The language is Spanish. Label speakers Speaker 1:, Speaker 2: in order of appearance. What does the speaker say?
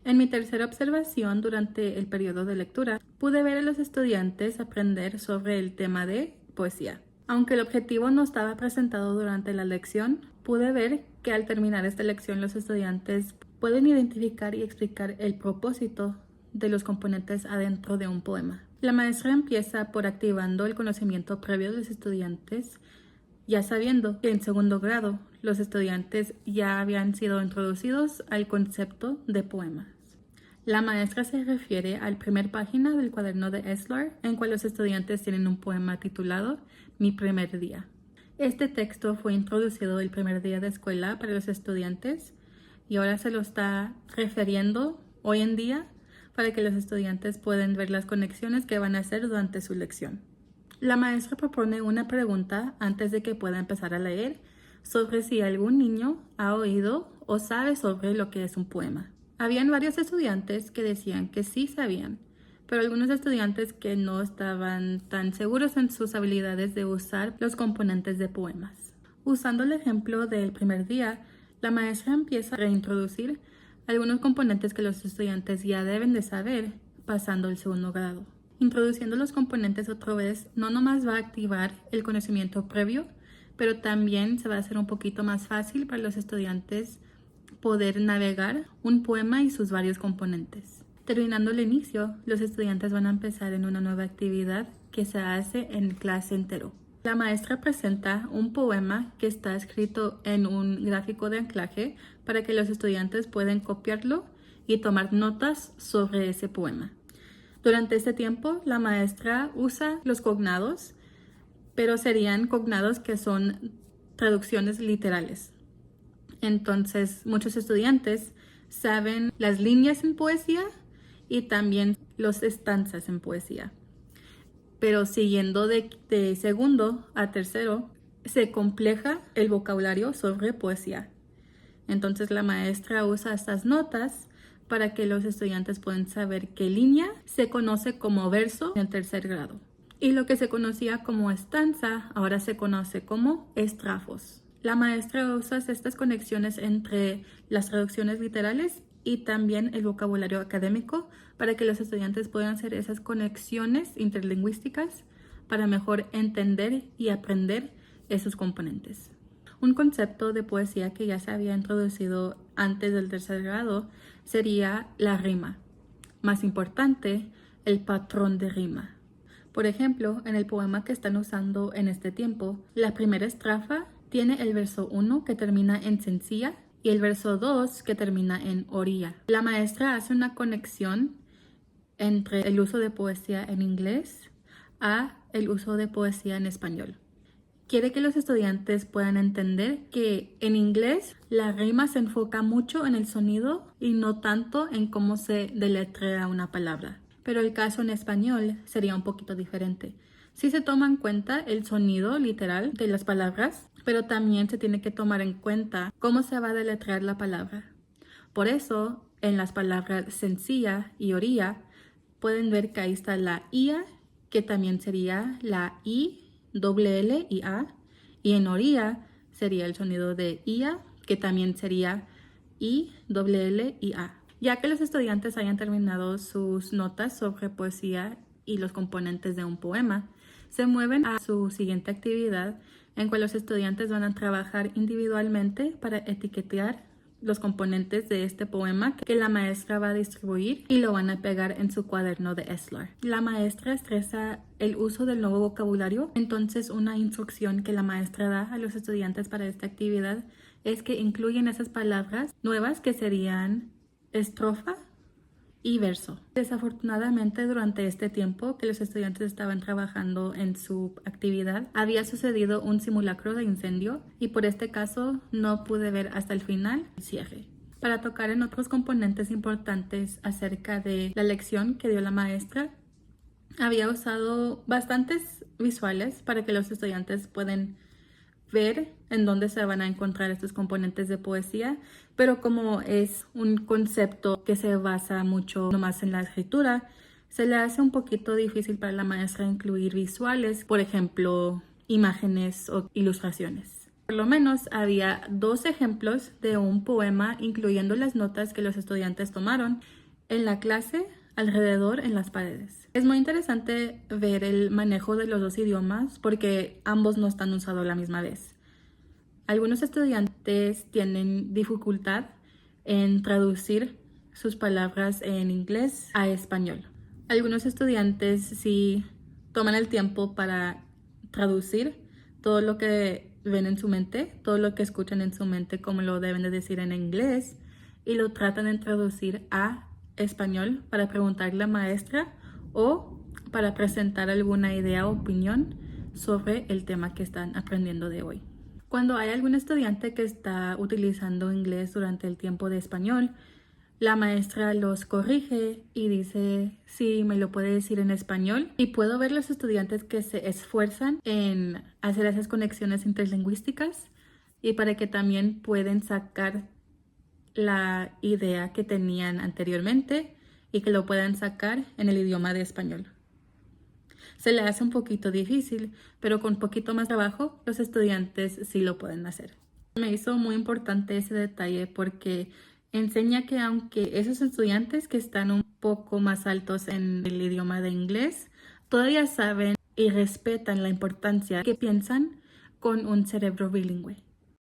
Speaker 1: En mi tercera observación durante el periodo de lectura, pude ver a los estudiantes aprender sobre el tema de poesía. Aunque el objetivo no estaba presentado durante la lección, pude ver que al terminar esta lección los estudiantes pueden identificar y explicar el propósito de los componentes adentro de un poema. La maestra empieza por activando el conocimiento previo de los estudiantes, ya sabiendo que en segundo grado los estudiantes ya habían sido introducidos al concepto de poemas. La maestra se refiere a la primera página del cuaderno de Eslar, en cual los estudiantes tienen un poema titulado Mi primer día. Este texto fue introducido el primer día de escuela para los estudiantes y ahora se lo está refiriendo hoy en día para que los estudiantes puedan ver las conexiones que van a hacer durante su lección. La maestra propone una pregunta antes de que pueda empezar a leer sobre si algún niño ha oído o sabe sobre lo que es un poema. Habían varios estudiantes que decían que sí sabían, pero algunos estudiantes que no estaban tan seguros en sus habilidades de usar los componentes de poemas. Usando el ejemplo del primer día, la maestra empieza a reintroducir algunos componentes que los estudiantes ya deben de saber pasando el segundo grado. Introduciendo los componentes otra vez no nomás va a activar el conocimiento previo, pero también se va a hacer un poquito más fácil para los estudiantes poder navegar un poema y sus varios componentes. Terminando el inicio, los estudiantes van a empezar en una nueva actividad que se hace en clase entero. La maestra presenta un poema que está escrito en un gráfico de anclaje para que los estudiantes puedan copiarlo y tomar notas sobre ese poema. Durante este tiempo, la maestra usa los cognados, pero serían cognados que son traducciones literales. Entonces, muchos estudiantes saben las líneas en poesía y también los estanzas en poesía. Pero siguiendo de segundo a tercero, se compleja el vocabulario sobre poesía. Entonces, la maestra usa estas notas para que los estudiantes puedan saber qué línea se conoce como verso en el tercer grado. Y lo que se conocía como estanza ahora se conoce como estrafos. La maestra usa estas conexiones entre las traducciones literales y también el vocabulario académico para que los estudiantes puedan hacer esas conexiones interlingüísticas para mejor entender y aprender esos componentes. Un concepto de poesía que ya se había introducido antes del tercer grado sería la rima. Más importante, el patrón de rima. Por ejemplo, en el poema que están usando en este tiempo, la primera estrofa tiene el verso 1 que termina en sencilla y el verso 2 que termina en orilla. La maestra hace una conexión entre el uso de poesía en inglés a el uso de poesía en español. Quiere que los estudiantes puedan entender que en inglés la rima se enfoca mucho en el sonido y no tanto en cómo se deletrea una palabra. Pero el caso en español sería un poquito diferente. Sí se toma en cuenta el sonido literal de las palabras, pero también se tiene que tomar en cuenta cómo se va a deletrear la palabra. Por eso, en las palabras sencilla y orilla, pueden ver que ahí está la IA, que también sería la I, doble L y A, y en orilla sería el sonido de IA, que también sería I, doble L y A. Ya que los estudiantes hayan terminado sus notas sobre poesía y los componentes de un poema, se mueven a su siguiente actividad en cual los estudiantes van a trabajar individualmente para etiquetar los componentes de este poema que la maestra va a distribuir y lo van a pegar en su cuaderno de Eslar. La maestra estresa el uso del nuevo vocabulario, entonces una instrucción que la maestra da a los estudiantes para esta actividad es que incluyen esas palabras nuevas que serían estrofa y verso. Desafortunadamente, durante este tiempo que los estudiantes estaban trabajando en su actividad, había sucedido un simulacro de incendio y por este caso no pude ver hasta el final el cierre. Para tocar en otros componentes importantes acerca de la lección que dio la maestra, había usado bastantes visuales para que los estudiantes puedan ver en dónde se van a encontrar estos componentes de poesía, pero como es un concepto que se basa mucho nomás en la escritura, se le hace un poquito difícil para la maestra incluir visuales, por ejemplo, imágenes o ilustraciones. Por lo menos había 2 ejemplos de un poema, incluyendo las notas que los estudiantes tomaron en la clase alrededor en las paredes. Es muy interesante ver el manejo de los 2 idiomas porque ambos no están usados a la misma vez. Algunos estudiantes tienen dificultad en traducir sus palabras en inglés a español. Algunos estudiantes sí toman el tiempo para traducir todo lo que ven en su mente, todo lo que escuchan en su mente, como lo deben de decir en inglés, y lo tratan de traducir a español para preguntarle a la maestra o para presentar alguna idea o opinión sobre el tema que están aprendiendo de hoy. Cuando hay algún estudiante que está utilizando inglés durante el tiempo de español, la maestra los corrige y dice, sí, me lo puede decir en español. Y puedo ver los estudiantes que se esfuerzan en hacer esas conexiones interlingüísticas y para que también pueden sacar la idea que tenían anteriormente y que lo puedan sacar en el idioma de español. Se le hace un poquito difícil, pero con poquito más trabajo los estudiantes sí lo pueden hacer. Me hizo muy importante ese detalle porque enseña que aunque esos estudiantes que están un poco más altos en el idioma de inglés, todavía saben y respetan la importancia que piensan con un cerebro bilingüe.